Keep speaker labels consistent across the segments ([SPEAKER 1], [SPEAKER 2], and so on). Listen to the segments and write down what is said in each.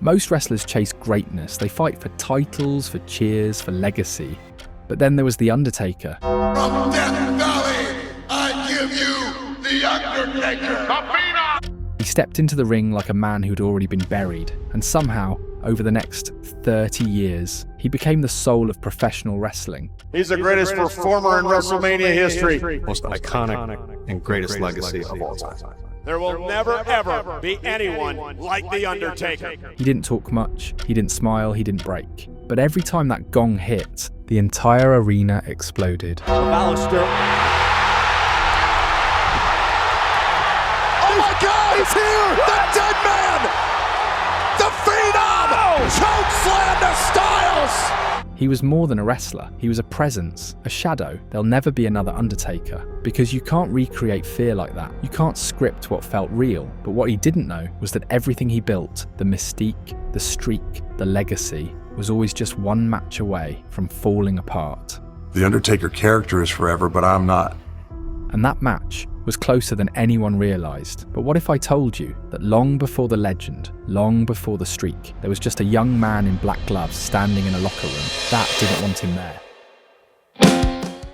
[SPEAKER 1] Most wrestlers chase greatness. They fight for titles, for cheers, for legacy. But then there was The Undertaker.
[SPEAKER 2] From Death Valley, I give you The Undertaker.
[SPEAKER 1] He stepped into the ring like a man who'd already been buried, and somehow, over the next 30 years, he became the soul of professional wrestling.
[SPEAKER 3] He's the greatest performer in WrestleMania history.
[SPEAKER 4] Most iconic and greatest legacy of all time.
[SPEAKER 3] There will never, ever be anyone like The Undertaker.
[SPEAKER 1] He didn't talk much, he didn't smile, he didn't break. But every time that gong hit, the entire arena exploded.
[SPEAKER 3] Alistair.
[SPEAKER 2] Oh my God, he's here! The dead man! The Phenom! Choke slam to Styles!
[SPEAKER 1] He was more than a wrestler. He was a presence, a shadow. There'll never be another Undertaker. Because you can't recreate fear like that. You can't script what felt real. But what he didn't know was that everything he built, the mystique, the streak, the legacy, was always just one match away from falling apart.
[SPEAKER 5] The Undertaker character is forever, but I'm not.
[SPEAKER 1] And that match was closer than anyone realised. But what if I told you that long before the legend, long before the streak, there was just a young man in black gloves standing in a locker room that didn't want him there?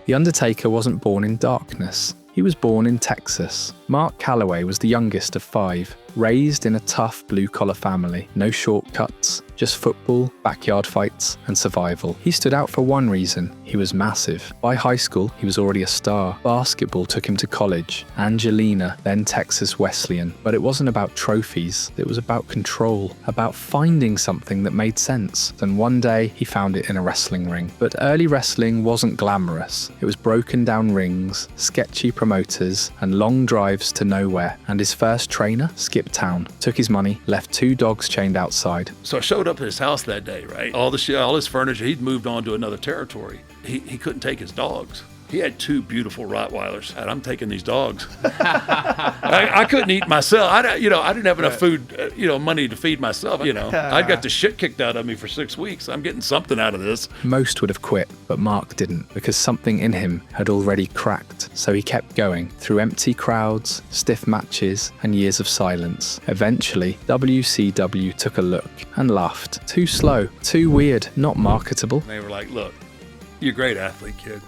[SPEAKER 1] The Undertaker wasn't born in darkness. He was born in Texas. Mark Calaway was the youngest of 5, raised in a tough blue-collar family. No shortcuts, just football, backyard fights, and survival. He stood out for one reason: he was massive. By high school, he was already a star. Basketball took him to college, Angelina, then Texas Wesleyan. But it wasn't about trophies, it was about control, about finding something that made sense. And one day, he found it in a wrestling ring. But early wrestling wasn't glamorous. It was broken down rings, sketchy promoters, and long drives to nowhere. And his first trainer, Skip Town, took his money, left 2 dogs chained outside.
[SPEAKER 6] So I showed up at his house that day, right? All his furniture, he'd moved on to another territory. He couldn't take his dogs. He had 2 beautiful Rottweilers, and I'm taking these dogs. I couldn't eat myself. I didn't have enough food, money to feed myself. I got the shit kicked out of me for 6 weeks. I'm getting something out of this.
[SPEAKER 1] Most would have quit, but Mark didn't, because something in him had already cracked. So he kept going, through empty crowds, stiff matches, and years of silence. Eventually, WCW took a look and laughed. Too slow, too weird, not marketable.
[SPEAKER 6] And they were like, look, you're a great athlete, kid,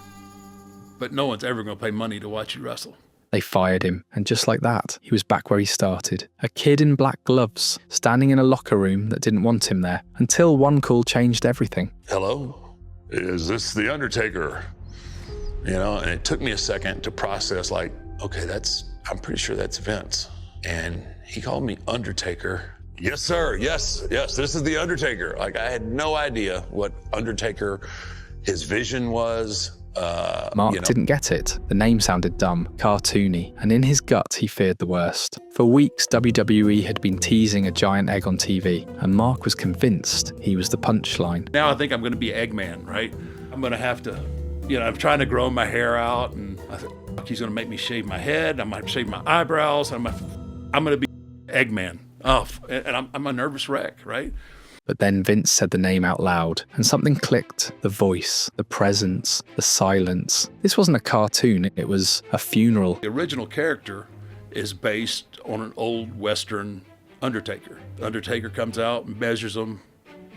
[SPEAKER 6] but no one's ever going to pay money to watch you wrestle.
[SPEAKER 1] They fired him, and just like that, he was back where he started. A kid in black gloves, standing in a locker room that didn't want him there, until one call changed everything.
[SPEAKER 7] Hello? Is this The Undertaker? And it took me a second to process, like, okay, I'm pretty sure that's Vince. And he called me Undertaker. Yes, sir, yes, this is The Undertaker. Like, I had no idea what Undertaker, his vision was.
[SPEAKER 1] Mark didn't get it. The name sounded dumb, cartoony, and in his gut he feared the worst. For weeks, WWE had been teasing a giant egg on TV, and Mark was convinced he was the punchline.
[SPEAKER 6] Now I think I'm going to be Eggman, right? I'm going to have to, I'm trying to grow my hair out, and I thought, he's going to make me shave my head, I might shave my eyebrows, I'm going to be Eggman. Oh, and I'm a nervous wreck, right?
[SPEAKER 1] But then Vince said the name out loud, and something clicked. The voice, the presence, the silence. This wasn't a cartoon, it was a funeral.
[SPEAKER 6] The original character is based on an old Western Undertaker. The Undertaker comes out and measures him,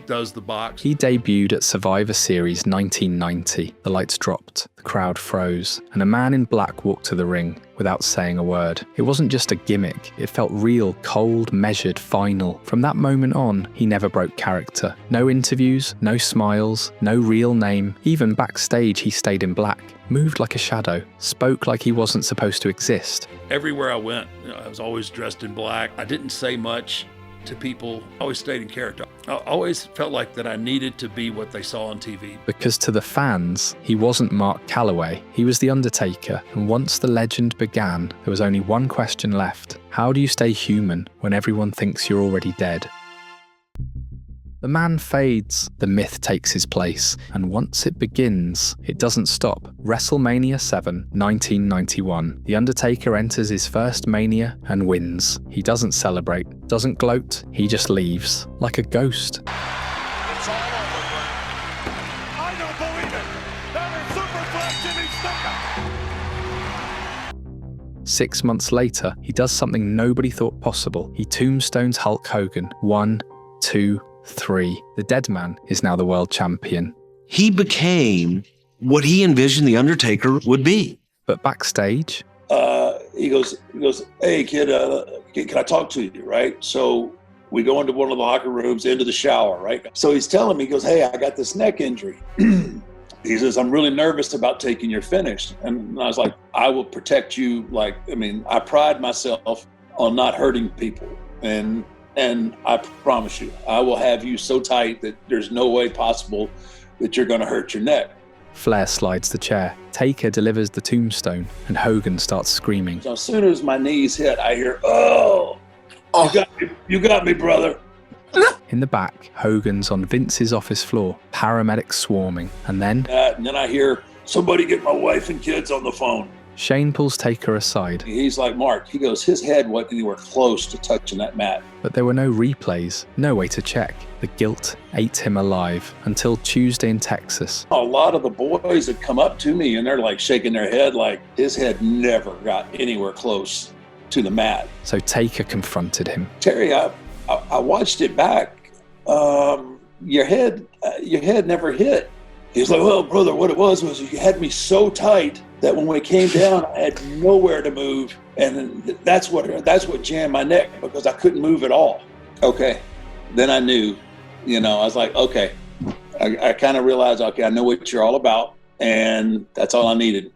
[SPEAKER 6] does the box.
[SPEAKER 1] He debuted at Survivor Series 1990. The lights dropped, the crowd froze, and a man in black walked to the ring without saying a word. It wasn't just a gimmick, it felt real, cold, measured, final. From that moment on, he never broke character. No interviews, no smiles, no real name. Even backstage, he stayed in black, moved like a shadow, spoke like he wasn't supposed to exist.
[SPEAKER 6] Everywhere I went, I was always dressed in black. I didn't say much to people, always stayed in character. I always felt like that I needed to be what they saw on TV.
[SPEAKER 1] Because to the fans, he wasn't Mark Calaway, he was The Undertaker, and once the legend began, there was only one question left. How do you stay human when everyone thinks you're already dead? The man fades, the myth takes his place, and once it begins, it doesn't stop. WrestleMania 7, 1991. The Undertaker enters his first Mania and wins. He doesn't celebrate, doesn't gloat, he just leaves, like a ghost.
[SPEAKER 3] It's all over, Brent. I don't believe it. That is Superflex Jimmy Snuka.
[SPEAKER 1] 6 months later, he does something nobody thought possible. He tombstones Hulk Hogan. 1, 2, 3. The dead man is now the world champion.
[SPEAKER 8] He became what he envisioned The Undertaker would be.
[SPEAKER 1] But backstage,
[SPEAKER 6] He goes, hey, kid, can I talk to you, right? So we go into one of the locker rooms, into the shower, right? So he's telling me, he goes, hey, I got this neck injury. He says, I'm really nervous about taking your finish. And I was like, I will protect you. I pride myself on not hurting people. And I promise you, I will have you so tight that there's no way possible that you're going to hurt your neck.
[SPEAKER 1] Flair slides the chair. Taker delivers the tombstone, and Hogan starts screaming.
[SPEAKER 6] So as soon as my knees hit, I hear, oh. You got me, brother.
[SPEAKER 1] In the back, Hogan's on Vince's office floor, paramedics swarming, and then
[SPEAKER 6] I hear, somebody get my wife and kids on the phone.
[SPEAKER 1] Shane pulls Taker aside.
[SPEAKER 6] He's like, Mark, he goes, his head wasn't anywhere close to touching that mat.
[SPEAKER 1] But there were no replays, no way to check. The guilt ate him alive until Tuesday in Texas.
[SPEAKER 6] A lot of the boys had come up to me and they're like shaking their head like his head never got anywhere close to the mat.
[SPEAKER 1] So Taker confronted him.
[SPEAKER 6] Terry, I watched it back. Your head never hit. He's like, well, brother, what it was you had me so tight that when we came down, I had nowhere to move. And that's what jammed my neck, because I couldn't move at all. Okay. Then I knew, I was like, okay. I kind of realized, okay, I know what you're all about. And that's all I needed,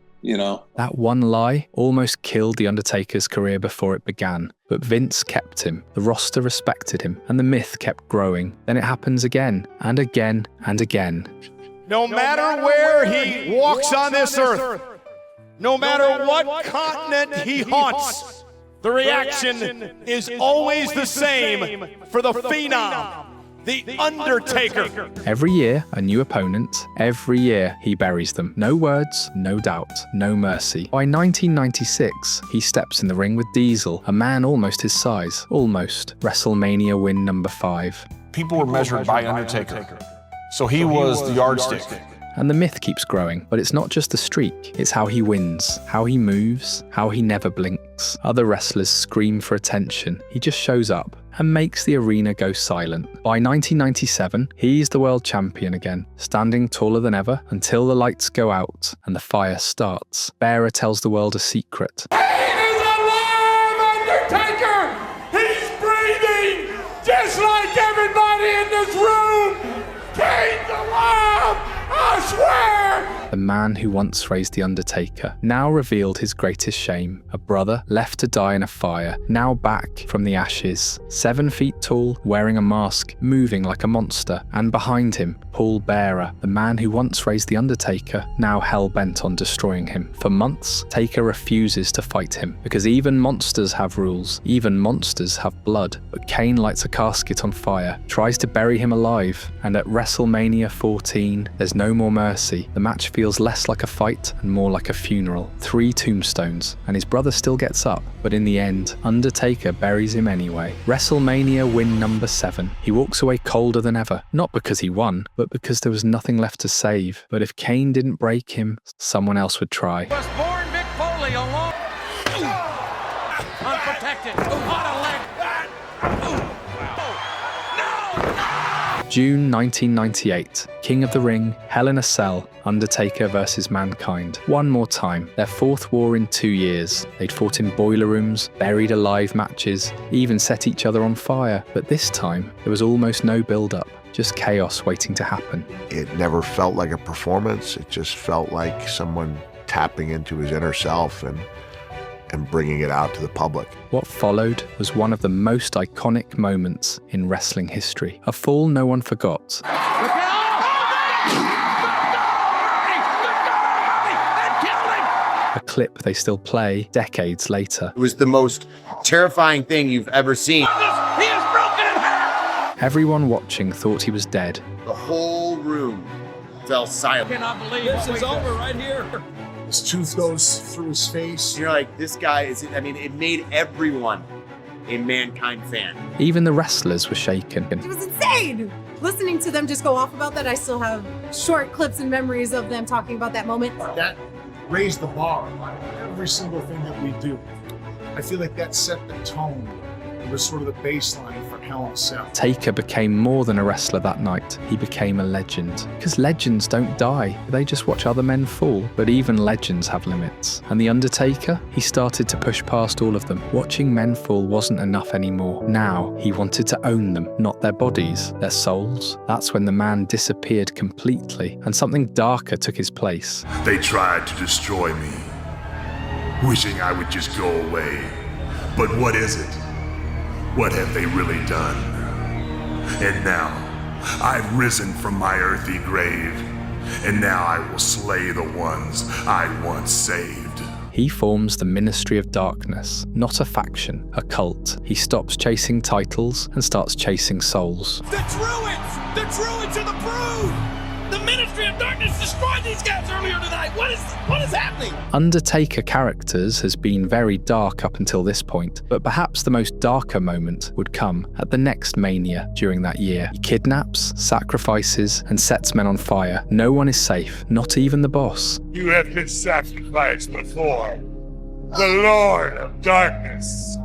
[SPEAKER 1] That one lie almost killed The Undertaker's career before it began. But Vince kept him, the roster respected him, and the myth kept growing. Then it happens again, and again, and again.
[SPEAKER 2] No matter where he walks on this earth, no matter what continent he haunts, the reaction is always the same for the Phenom, The Undertaker.
[SPEAKER 1] Every year, a new opponent. Every year, he buries them. No words, no doubt, no mercy. By 1996, he steps in the ring with Diesel, a man almost his size. Almost. WrestleMania win number 5.
[SPEAKER 9] People were measured by Undertaker. So he was the yardstick.
[SPEAKER 1] And the myth keeps growing, but it's not just the streak, it's how he wins, how he moves, how he never blinks. Other wrestlers scream for attention, he just shows up and makes the arena go silent. By 1997, he's the world champion again, standing taller than ever until the lights go out and the fire starts. Bearer tells the world a secret.
[SPEAKER 2] Kane is alive, Undertaker! He's breathing just like everybody in this room! Kane's alive! I swear!
[SPEAKER 1] The man who once raised The Undertaker now revealed his greatest shame. A brother left to die in a fire, now back from the ashes. 7 feet tall, wearing a mask, moving like a monster. And behind him, Paul Bearer, the man who once raised The Undertaker, now hell-bent on destroying him. For months, Taker refuses to fight him, because even monsters have rules, even monsters have blood. But Kane lights a casket on fire, tries to bury him alive, and at WrestleMania 14, there's no more mercy. The match feels less like a fight and more like a funeral. 3 tombstones, and his brother still gets up, but in the end, Undertaker buries him anyway. WrestleMania win number 7. He walks away colder than ever, not because he won, but because there was nothing left to save. But if Kane didn't break him, someone else would try.
[SPEAKER 2] Was born Mick Foley alone. Unprotected. On a leg.
[SPEAKER 1] June 1998, King of the Ring, Hell in a Cell, Undertaker versus Mankind. One more time, their 4th war in 2 years. They'd fought in boiler rooms, buried alive matches, even set each other on fire. But this time, there was almost no build-up, just chaos waiting to happen.
[SPEAKER 5] It never felt like a performance. It just felt like someone tapping into his inner self and bringing it out to the public.
[SPEAKER 1] What followed was one of the most iconic moments in wrestling history. A fall no one forgot. A clip they still play decades later.
[SPEAKER 10] It was the most terrifying thing you've ever seen.
[SPEAKER 2] He is broken in half!
[SPEAKER 1] Everyone watching thought he was dead.
[SPEAKER 10] The whole room fell silent.
[SPEAKER 2] I cannot believe this is over right here.
[SPEAKER 9] His tooth goes through his face.
[SPEAKER 10] You're like, this guy is, it made everyone a Mankind fan.
[SPEAKER 1] Even the wrestlers were shaken.
[SPEAKER 11] It was insane! Listening to them just go off about that, I still have short clips and memories of them talking about that moment.
[SPEAKER 9] That raised the bar on every single thing that we do. I feel like that set the tone. It was sort of the baseline for
[SPEAKER 3] Hell in a Cell.
[SPEAKER 1] Taker became more than a wrestler that night. He became a legend. Because legends don't die, they just watch other men fall. But even legends have limits. And The Undertaker? He started to push past all of them. Watching men fall wasn't enough anymore. Now, he wanted to own them, not their bodies, their souls. That's when the man disappeared completely, and something darker took his place.
[SPEAKER 12] They tried to destroy me, wishing I would just go away. But what is it? What have they really done? And now, I've risen from my earthy grave, and now I will slay the ones I once saved.
[SPEAKER 1] He forms the Ministry of Darkness, not a faction, a cult. He stops chasing titles and starts chasing souls.
[SPEAKER 3] The Druids! The Druids are the Brood! The Ministry of Darkness destroyed these guys earlier tonight! What is happening?
[SPEAKER 1] Undertaker characters has been very dark up until this point, but perhaps the most darker moment would come at the next Mania during that year. He kidnaps, sacrifices, and sets men on fire. No one is safe, not even the boss.
[SPEAKER 12] You have been sacrificed before. The Lord of Darkness.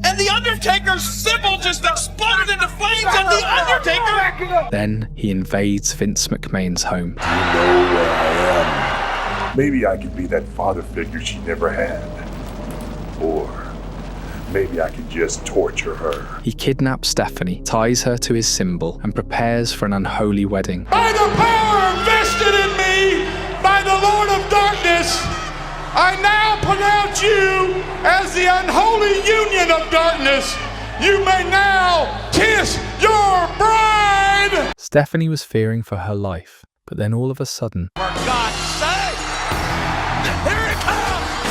[SPEAKER 3] And the Undertaker's symbol just exploded into flames and the Undertaker...
[SPEAKER 1] Then he invades Vince McMahon's home.
[SPEAKER 12] You know where I am. Maybe I could be that father figure she never had. Or maybe I could just torture her.
[SPEAKER 1] He kidnaps Stephanie, ties her to his symbol, and prepares for an unholy wedding.
[SPEAKER 2] By the power vested in me by the Lord of Darkness, I now pronounce you as the unholy union of darkness. You may now kiss your bride!
[SPEAKER 1] Stephanie was fearing for her life, but then all of a sudden...
[SPEAKER 3] For God's sake! Here it comes!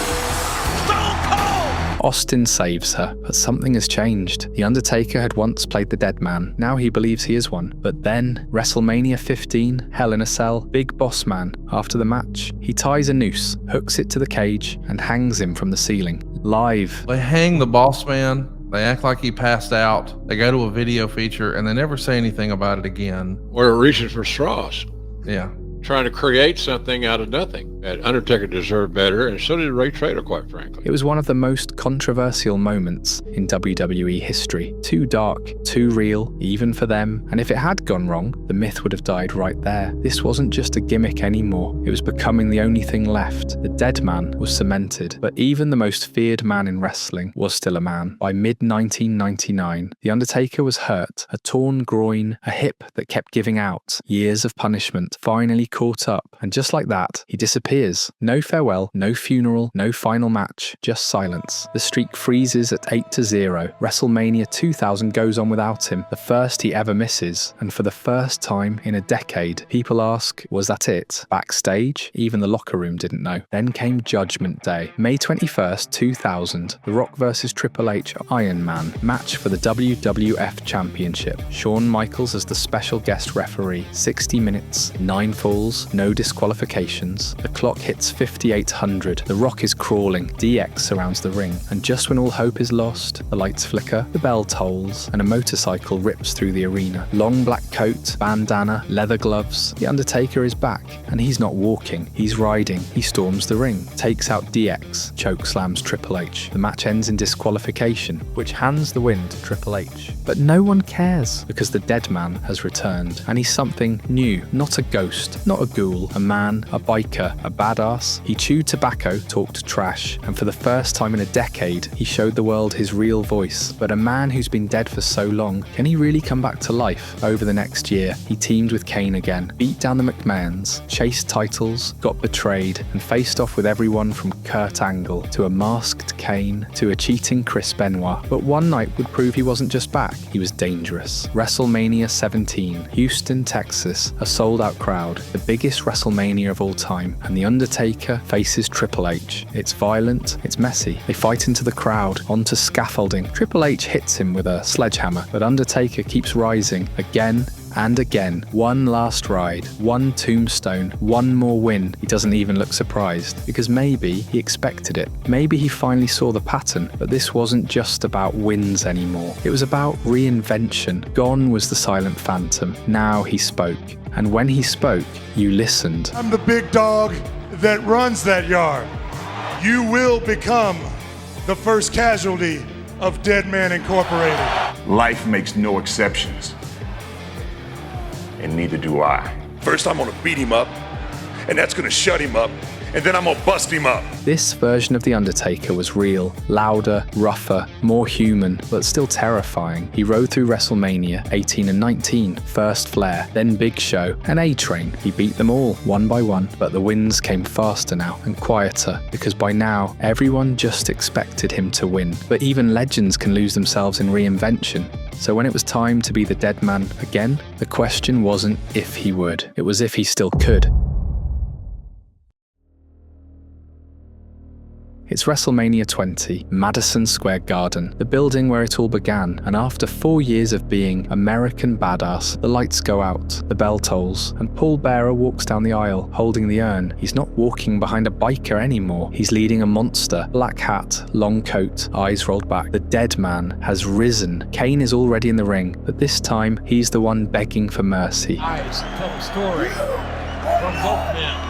[SPEAKER 3] Stone Cold!
[SPEAKER 1] Austin saves her, but something has changed. The Undertaker had once played the dead man. Now he believes he is one. But then, WrestleMania 15, Hell in a Cell, Big Boss Man. After the match, he ties a noose, hooks it to the cage, and hangs him from the ceiling. Live.
[SPEAKER 13] They hang the boss man. They act like he passed out. They go to a video feature, and they never say anything about it again.
[SPEAKER 14] Or reaching for straws.
[SPEAKER 13] Yeah.
[SPEAKER 14] Trying to create something out of nothing. And Undertaker deserved better, and so did Ray Trader, quite frankly.
[SPEAKER 1] It was one of the most controversial moments in WWE history. Too dark, too real, even for them. And if it had gone wrong, the myth would have died right there. This wasn't just a gimmick anymore. It was becoming the only thing left. The dead man was cemented. But even the most feared man in wrestling was still a man. By mid-1999, The Undertaker was hurt. A torn groin, a hip that kept giving out. Years of punishment finally caught up. And just like that, he disappears. No farewell, no funeral, no final match, just silence. The streak freezes at 8-0. WrestleMania 2000 goes on without him, the first he ever misses. And for the first time in a decade, people ask, was that it? Backstage? Even the locker room didn't know. Then came Judgment Day. May 21st, 2000. The Rock vs. Triple H Iron Man match for the WWF Championship. Shawn Michaels as the special guest referee. 60 minutes, 9 falls, no disqualifications. The clock hits 5800. The Rock is crawling. DX surrounds the ring. And just when all hope is lost, the lights flicker, the bell tolls, and a motorcycle rips through the arena. Long black coat, bandana, leather gloves. The Undertaker is back. And he's not walking. He's riding. He storms the ring. Takes out DX. Chokeslams Triple H. The match ends in disqualification, which hands the win to Triple H. But no one cares, because the dead man has returned. And he's something new. Not a ghost. Not a ghoul. A man. A biker. A badass. He chewed tobacco, talked trash, and for the first time in a decade, he showed the world his real voice. But a man who's been dead for so long, can he really come back to life? Over the next year, he teamed with Kane again, beat down the McMahons, chased titles, got betrayed, and faced off with everyone from Kurt Angle to a masked Kane to a cheating Chris Benoit. But one night would prove he wasn't just back, he was dangerous. WrestleMania 17, Houston, Texas, a sold-out crowd, the biggest WrestleMania of all time, and The Undertaker faces Triple H. It's violent, it's messy. They fight into the crowd, onto scaffolding. Triple H hits him with a sledgehammer, but Undertaker keeps rising again and again. One last ride, one tombstone, one more win. He doesn't even look surprised, because maybe he expected it. Maybe he finally saw the pattern, but this wasn't just about wins anymore. It was about reinvention. Gone was the silent phantom. Now he spoke. And when he spoke, you listened.
[SPEAKER 12] I'm the big dog that runs that yard. You will become the first casualty of Deadman Incorporated. Life makes no exceptions. And neither do I. First, I'm gonna beat him up, and that's gonna shut him up, and then I'm gonna bust him up.
[SPEAKER 1] This version of The Undertaker was real, louder, rougher, more human, but still terrifying. He rode through WrestleMania 18 and 19, first Flair, then Big Show, and A-Train. He beat them all, one by one, but the wins came faster now and quieter, because by now, everyone just expected him to win. But even legends can lose themselves in reinvention. So when it was time to be the dead man again, the question wasn't if he would, it was if he still could. It's WrestleMania 20, Madison Square Garden, the building where it all began, and after 4 years of being American badass, the lights go out, the bell tolls, and Paul Bearer walks down the aisle, holding the urn. He's not walking behind a biker anymore, he's leading a monster. Black hat, long coat, eyes rolled back. The dead man has risen. Kane is already in the ring, but this time, he's the one begging for mercy.
[SPEAKER 3] Eyes tell a story from both men.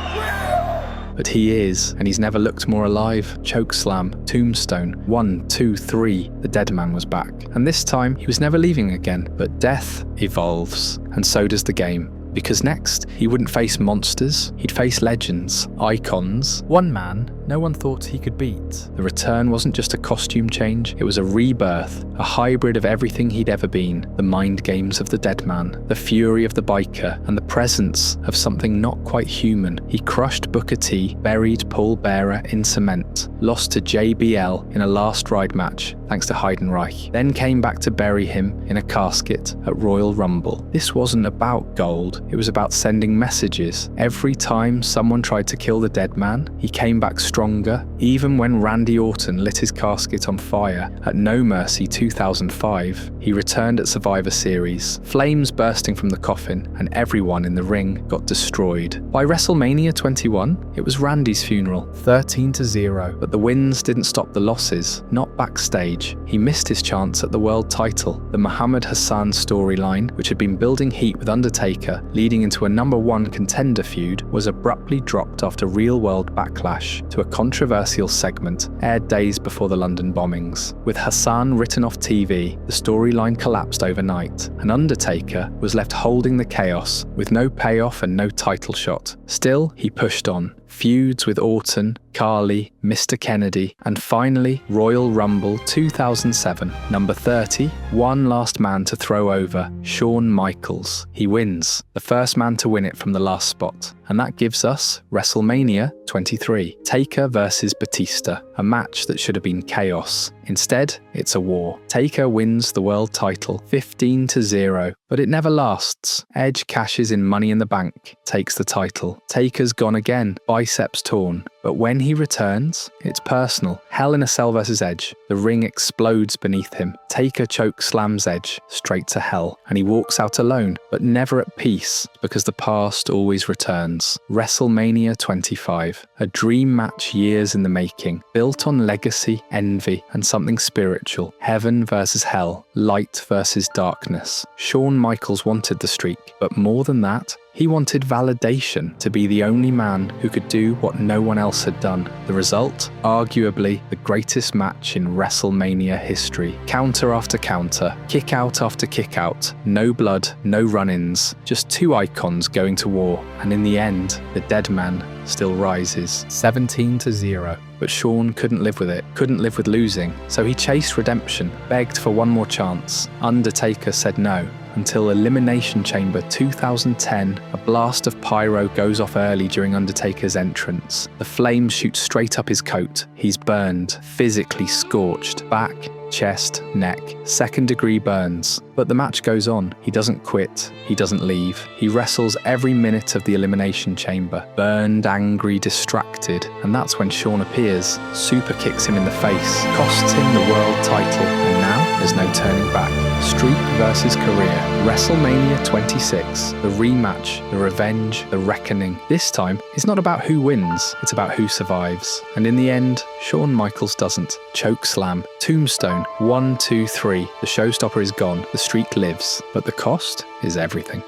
[SPEAKER 1] But he is, and he's never looked more alive. Chokeslam, tombstone, 1, 2, 3, the dead man was back. And this time, he was never leaving again. But death evolves, and so does the game. Because next, he wouldn't face monsters, he'd face legends, icons. One man no one thought he could beat. The return wasn't just a costume change, it was a rebirth, a hybrid of everything he'd ever been. The mind games of the dead man, the fury of the biker, and the presence of something not quite human. He crushed Booker T, buried Paul Bearer in cement, lost to JBL in a last ride match thanks to Heidenreich, then came back to bury him in a casket at Royal Rumble. This wasn't about gold, it was about sending messages. Every time someone tried to kill the dead man, he came back stronger. Even when Randy Orton lit his casket on fire at No Mercy 2005, he returned at Survivor Series, flames bursting from the coffin, and everyone in the ring got destroyed. By WrestleMania 21, it was Randy's funeral, 13-0, but the wins didn't stop the losses, not backstage. He missed his chance at the world title. The Muhammad Hassan storyline, which had been building heat with Undertaker, leading into a #1 contender feud, was abruptly dropped after real-world backlash to a controversial segment aired days before the London bombings. With Hassan written off TV, the storyline collapsed overnight, and Undertaker was left holding the chaos with no payoff and no title shot. Still, he pushed on. Feuds with Orton, Carly, Mr. Kennedy, and finally Royal Rumble 2007. Number 30, one last man to throw over, Shawn Michaels. He wins, the first man to win it from the last spot. And that gives us WrestleMania 23, Taker versus Batista, a match that should have been chaos. Instead, it's a war. Taker wins the world title 15-0, but it never lasts. Edge cashes in Money in the Bank, takes the title. Taker's gone again, biceps torn. But when he returns, it's personal. Hell in a Cell versus Edge. The ring explodes beneath him. Taker choke slams Edge straight to hell, and he walks out alone, but never at peace, because the past always returns. WrestleMania 25, a dream match years in the making, built on legacy, envy, and something spiritual. Heaven versus hell, light versus darkness. Shawn Michaels wanted the streak, but more than that, he wanted validation, to be the only man who could do what no one else had done. The result? Arguably the greatest match in WrestleMania history. Counter after counter, kick out after kick out, no blood, no run-ins, just two icons going to war, and in the end, the dead man still rises. 17-0. But Shawn couldn't live with it, couldn't live with losing, so he chased redemption, begged for one more chance. Undertaker said no, until Elimination Chamber 2010, a blast of pyro goes off early during Undertaker's entrance. The flames shoot straight up his coat. He's burned, physically scorched, back, chest, neck, second-degree burns. But the match goes on. He doesn't quit. He doesn't leave. He wrestles every minute of the Elimination Chamber, burned, angry, distracted, and that's when Shawn appears, super kicks him in the face, costs him the world title, and now there's no turning back. Streak versus career. WrestleMania 26. The rematch, the revenge, the reckoning. This time, it's not about who wins, it's about who survives. And in the end, Shawn Michaels doesn't. Choke slam, tombstone, 1, 2, 3. The showstopper is gone, the streak lives, but the cost is everything.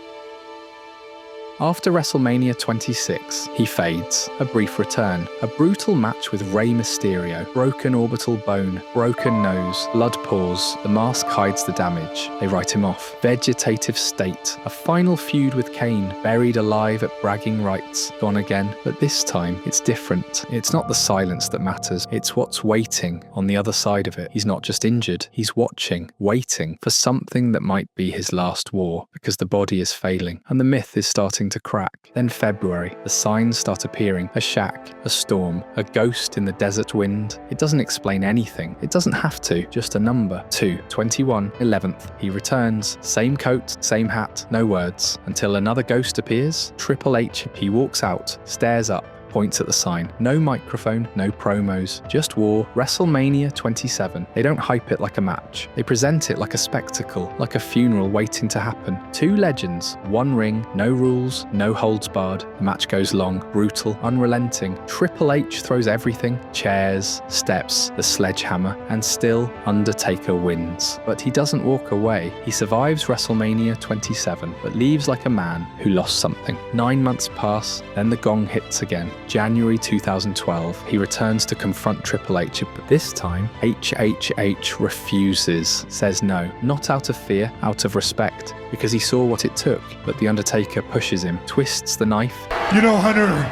[SPEAKER 1] After WrestleMania 26, he fades. A brief return. A brutal match with Rey Mysterio. Broken orbital bone, broken nose, blood pours. The mask hides the damage. They write him off. Vegetative state. A final feud with Kane. Buried alive at bragging rights. Gone again. But this time, it's different. It's not the silence that matters. It's what's waiting on the other side of it. He's not just injured. He's watching, waiting for something that might be his last war, because the body is failing, and the myth is starting to crack. Then February, the signs start appearing. A shack, a storm, a ghost in the desert wind. It doesn't explain anything. It doesn't have to, just a number. 2/21/11th. He returns. Same coat, same hat, no words. Until another ghost appears. Triple H, he walks out, stares up, points at the sign. No microphone, no promos, just war. WrestleMania 27. They don't hype it like a match. They present it like a spectacle, like a funeral waiting to happen. Two legends, one ring, no rules, no holds barred. The match goes long, brutal, unrelenting. Triple H throws everything, chairs, steps, the sledgehammer, and still Undertaker wins. But he doesn't walk away. He survives WrestleMania 27, but leaves like a man who lost something. 9 months pass, then the gong hits again. January 2012, he returns to confront Triple H, but this time, HHH refuses, says no, not out of fear, out of respect, because he saw what it took, but The Undertaker pushes him, twists the knife.
[SPEAKER 12] You know, Hunter,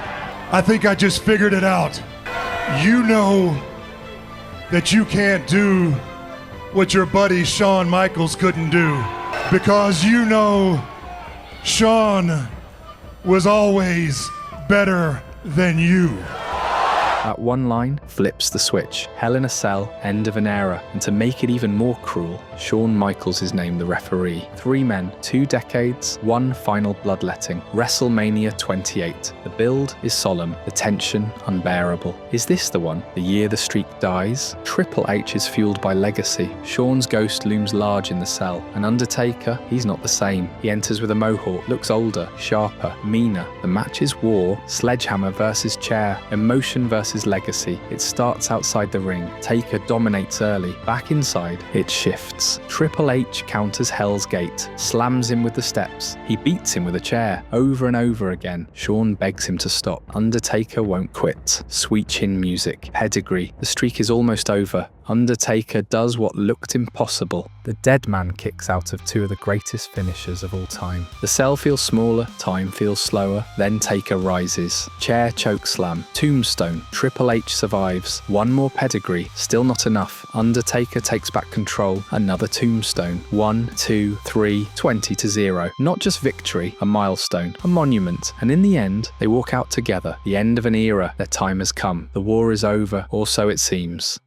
[SPEAKER 12] I think I just figured it out. You know that you can't do what your buddy Shawn Michaels couldn't do, because you know Shawn was always better than you.
[SPEAKER 1] That one line flips the switch. Hell in a Cell, end of an era. And to make it even more cruel, Shawn Michaels is named the referee. 3 men, 2 decades, 1 final bloodletting. WrestleMania 28. The build is solemn, the tension unbearable. Is this the one? The year the streak dies? Triple H is fueled by legacy. Shawn's ghost looms large in the cell. An Undertaker, he's not the same. He enters with a mohawk, looks older, sharper, meaner. The match is war, sledgehammer versus chair, emotion versus legacy. It starts outside the ring. Taker dominates early. Back inside, it shifts. Triple H counters Hell's Gate, slams him with the steps. He beats him with a chair. Over and over again, Shawn begs him to stop. Undertaker won't quit. Sweet chin music. Pedigree. The streak is almost over. Undertaker does what looked impossible. The dead man kicks out of 2 of the greatest finishers of all time. The cell feels smaller, time feels slower, then Taker rises. Chair choke slam, tombstone, Triple H survives. 1 more pedigree, still not enough. Undertaker takes back control, another tombstone. 1, 2, 3, 20-0. Not just victory, a milestone, a monument. And in the end, they walk out together. The end of an era, their time has come. The war is over, or so it seems.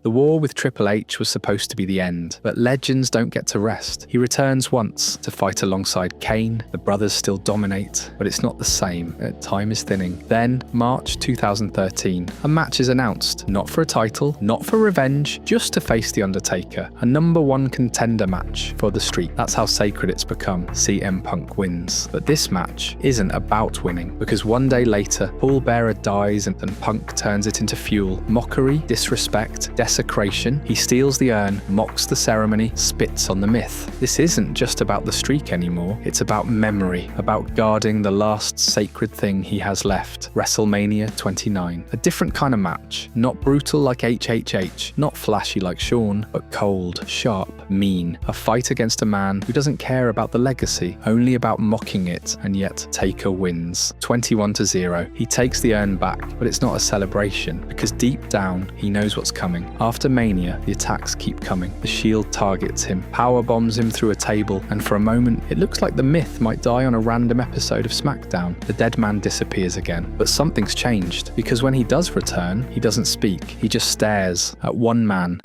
[SPEAKER 1] The war with Triple H was supposed to be the end, but legends don't get to rest. He returns once to fight alongside Kane. The brothers still dominate, but it's not the same. Time is thinning. Then, March 2013, a match is announced. Not for a title, not for revenge, just to face The Undertaker. A #1 contender match for the streak. That's how sacred it's become. CM Punk wins. But this match isn't about winning, because one day later, Paul Bearer dies and Punk turns it into fuel. Mockery, disrespect, desecration. He steals the urn, mocks the ceremony, spits on the myth. This isn't just about the streak anymore. It's about memory, about guarding the last sacred thing he has left. WrestleMania 29. A different kind of match. Not brutal like HHH, not flashy like Shawn, but cold, sharp, mean. A fight against a man who doesn't care about the legacy, only about mocking it, and yet Taker wins. 21-0. He takes the urn back, but it's not a celebration, because deep down, he knows what's coming. After Mania, the attacks keep coming. The Shield targets him, power bombs him through a table, and for a moment, it looks like the myth might die on a random episode of SmackDown. The dead man disappears again. But something's changed, because when he does return, he doesn't speak. He just stares at one man.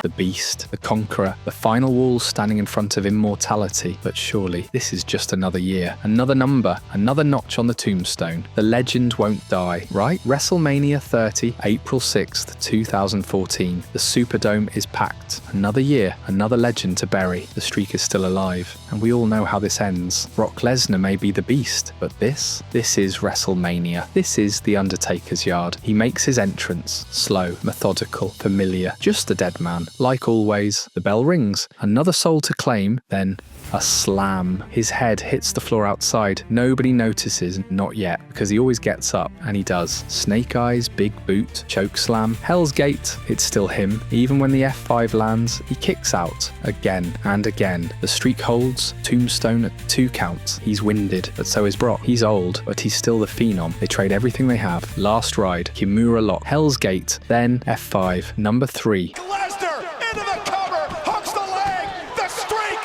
[SPEAKER 1] The Beast, the Conqueror, the final walls standing in front of immortality. But surely, this is just another year. Another number, another notch on the tombstone. The legend won't die, right? WrestleMania 30, April 6th, 2014. The Superdome is packed. Another year, another legend to bury. The streak is still alive. And we all know how this ends. Brock Lesnar may be the Beast, but this is WrestleMania. This is The Undertaker's yard. He makes his entrance. Slow, methodical, familiar. Just a dead man. Like always, the bell rings. Another soul to claim, then a slam. His head hits the floor outside. Nobody notices, not yet, because he always gets up, and he does. Snake Eyes, big boot, choke slam. Hell's Gate, it's still him. Even when the F5 lands, he kicks out again and again. The streak holds, Tombstone at 2 counts. He's winded, but so is Brock. He's old, but he's still the phenom. They trade everything they have. Last ride, Kimura lock, Hell's Gate, then F5, number 3.
[SPEAKER 2] Lesnar into the cover, hooks the leg, the streak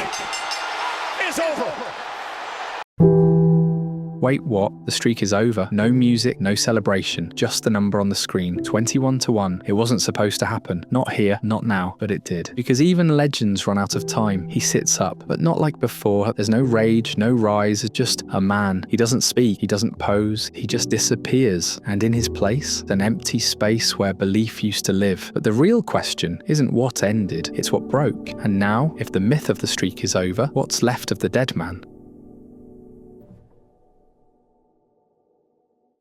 [SPEAKER 2] is over.
[SPEAKER 1] Wait, what? The streak is over. No music, no celebration, just the number on the screen. 21-1. It wasn't supposed to happen. Not here, not now, but it did. Because even legends run out of time. He sits up, but not like before. There's no rage, no rise, just a man. He doesn't speak, he doesn't pose, he just disappears. And in his place, an empty space where belief used to live. But the real question isn't what ended, it's what broke. And now, if the myth of the streak is over, what's left of the dead man?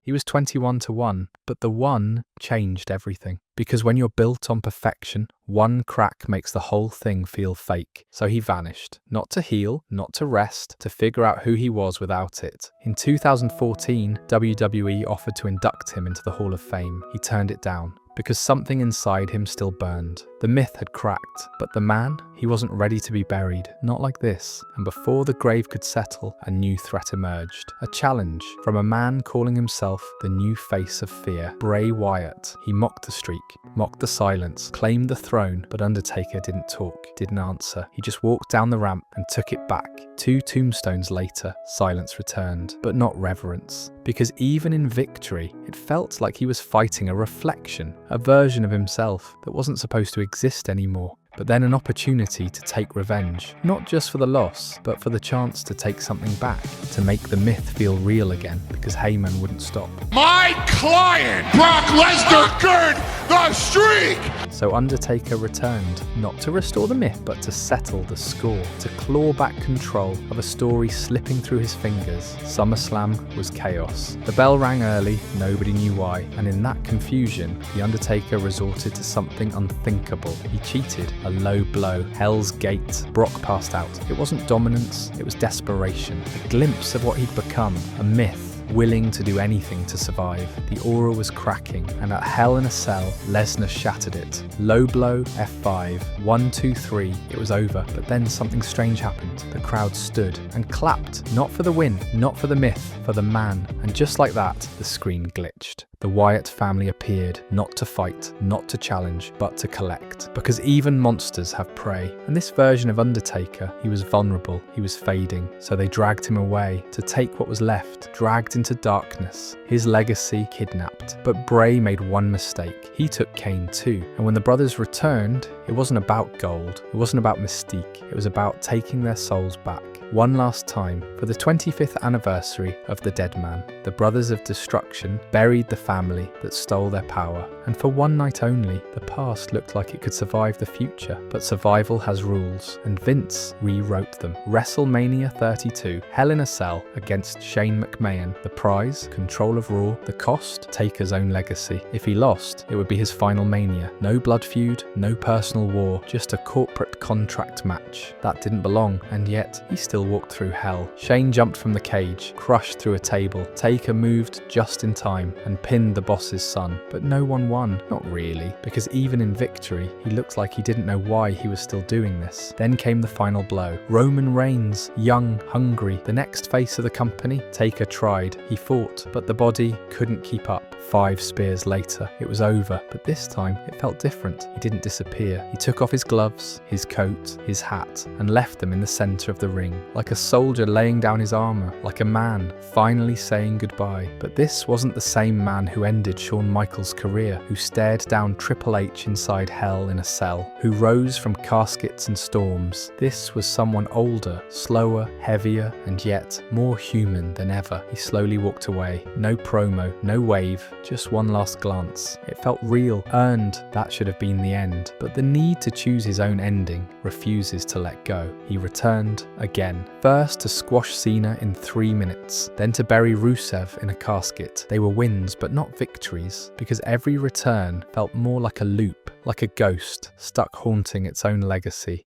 [SPEAKER 1] He was 21-1, but the 1 changed everything. Because when you're built on perfection, one crack makes the whole thing feel fake. So he vanished. Not to heal, not to rest, to figure out who he was without it. In 2014, WWE offered to induct him into the Hall of Fame. He turned it down. Because something inside him still burned. The myth had cracked, but the man, he wasn't ready to be buried. Not like this. And before the grave could settle, a new threat emerged. A challenge from a man calling himself the new face of fear, Bray Wyatt. He mocked the streak, mocked the silence, claimed the throne, but Undertaker didn't talk, didn't answer. He just walked down the ramp and took it back. 2 tombstones later, silence returned, but not reverence. Because even in victory, it felt like he was fighting a reflection, a version of himself that wasn't supposed to exist anymore. But then an opportunity to take revenge, not just for the loss, but for the chance to take something back, to make the myth feel real again, because Heyman wouldn't stop.
[SPEAKER 12] My client, Brock Lesnar, conquered the streak!
[SPEAKER 1] So Undertaker returned, not to restore the myth, but to settle the score, to claw back control of a story slipping through his fingers. SummerSlam was chaos. The bell rang early, nobody knew why, and in that confusion, The Undertaker resorted to something unthinkable. He cheated. A low blow, Hell's Gate. Brock passed out. It wasn't dominance, it was desperation. A glimpse of what he'd become, a myth. Willing to do anything to survive. The aura was cracking, and at Hell in a Cell, Lesnar shattered it. Low blow, F5, 1, 2, 3, it was over, but then something strange happened. The crowd stood and clapped, not for the win, not for the myth, for the man, and just like that, the screen glitched. The Wyatt family appeared, not to fight, not to challenge, but to collect. Because even monsters have prey. And this version of Undertaker, he was vulnerable, he was fading. So they dragged him away, to take what was left, dragged into darkness. His legacy kidnapped. But Bray made one mistake. He took Kane too. And when the brothers returned, it wasn't about gold. It wasn't about mystique. It was about taking their souls back. One last time, for the 25th anniversary of the dead man, the Brothers of Destruction buried the family that stole their power. And for one night only, the past looked like it could survive the future. But survival has rules, and Vince rewrote them. WrestleMania 32, Hell in a Cell against Shane McMahon. The prize, control of Raw. The cost, Taker's own legacy. If he lost, it would be his final Mania. No blood feud, no personal war, just a corporate contract match. That didn't belong, and yet he still walked through hell. Shane jumped from the cage, crushed through a table. Taker moved just in time and pinned the boss's son. But no one won. Not really, because even in victory, he looked like he didn't know why he was still doing this. Then came the final blow. Roman Reigns, young, hungry, the next face of the company. Taker tried. He fought, but the body couldn't keep up. 5 spears later, it was over, but this time it felt different. He didn't disappear. He took off his gloves, his coat, his hat, and left them in the center of the ring. Like a soldier laying down his armor, like a man finally saying goodbye. But this wasn't the same man who ended Shawn Michaels' career, who stared down Triple H inside Hell in a Cell, who rose from caskets and storms. This was someone older, slower, heavier, and yet more human than ever. He slowly walked away. No promo, no wave, just one last glance. It felt real, earned. That should have been the end. But the need to choose his own ending refuses to let go. He returned again. again. First to squash Cena in 3 minutes, then to bury Rusev in a casket. They were wins, but not victories, because every return felt more like a loop, like a ghost, stuck haunting its own legacy.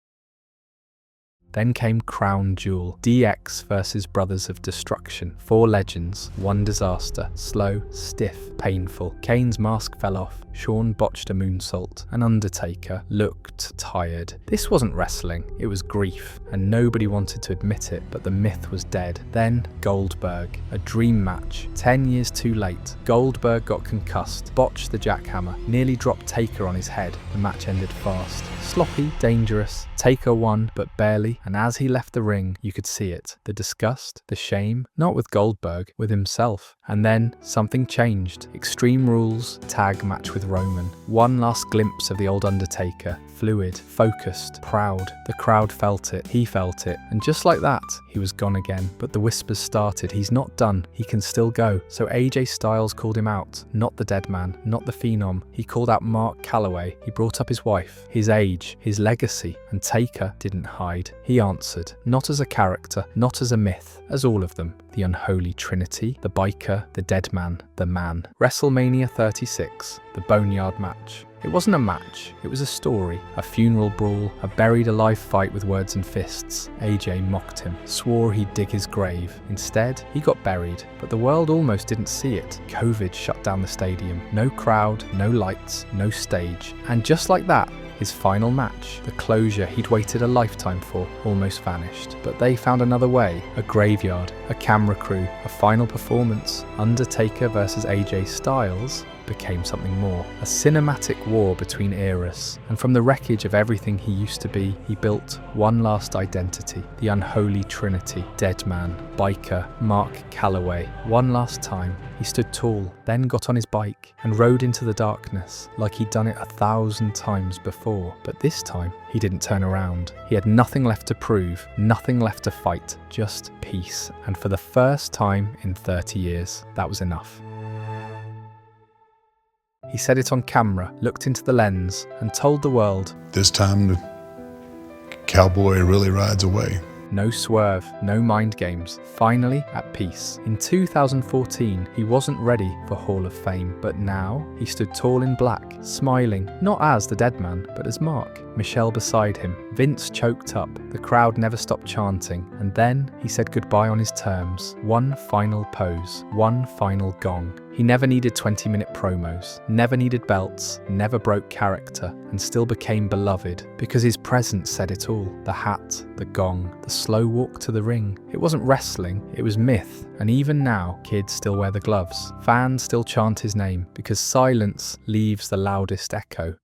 [SPEAKER 1] Then came Crown Jewel, DX versus Brothers of Destruction. 4 legends, 1 disaster, slow, stiff, painful. Kane's mask fell off, Shawn botched a moonsault, and Undertaker looked tired. This wasn't wrestling, it was grief, and nobody wanted to admit it, but the myth was dead. Then Goldberg, a dream match. 10 years too late, Goldberg got concussed, botched the jackhammer, nearly dropped Taker on his head. The match ended fast. Sloppy, dangerous. Taker won, but barely, and as he left the ring, you could see it. The disgust, the shame, not with Goldberg, with himself. And then something changed. Extreme Rules, tag match with Roman. One last glimpse of the old Undertaker. Fluid, focused, proud. The crowd felt it, he felt it, and just like that, he was gone again. But the whispers started, he's not done, he can still go. So AJ Styles called him out, not the dead man, not the Phenom. He called out Mark Calloway, he brought up his wife, his age, his legacy, and Taker didn't hide. He answered, not as a character, not as a myth, as all of them. The unholy trinity, the biker, the dead man, the man. WrestleMania 36, the Boneyard match. It wasn't a match, it was a story, a funeral brawl, a buried alive fight with words and fists. AJ mocked him, swore he'd dig his grave. Instead, he got buried, but the world almost didn't see it. COVID shut down the stadium. No crowd, no lights, no stage. And just like that, his final match, the closure he'd waited a lifetime for, almost vanished. But they found another way, a graveyard, a camera crew, a final performance. Undertaker versus AJ Styles became something more, a cinematic war between eras, and from the wreckage of everything he used to be, he built one last identity, the unholy trinity, Deadman, Biker, Mark Calloway. One last time, he stood tall, then got on his bike and rode into the darkness like he'd done it 1,000 times before, but this time he didn't turn around. He had nothing left to prove, nothing left to fight, just peace, and for the first time in 30 years, that was enough. He said it on camera, looked into the lens, and told the world,
[SPEAKER 12] "This time the cowboy really rides away."
[SPEAKER 1] No swerve, no mind games, finally at peace. In 2014, he wasn't ready for Hall of Fame, but now he stood tall in black, smiling, not as the dead man, but as Mark. Michelle beside him, Vince choked up, the crowd never stopped chanting, and then he said goodbye on his terms. One final pose, one final gong. He never needed 20-minute promos, never needed belts, never broke character, and still became beloved because his presence said it all. The hat, the gong, the slow walk to the ring. It wasn't wrestling, it was myth, and even now, kids still wear the gloves. Fans still chant his name because silence leaves the loudest echo.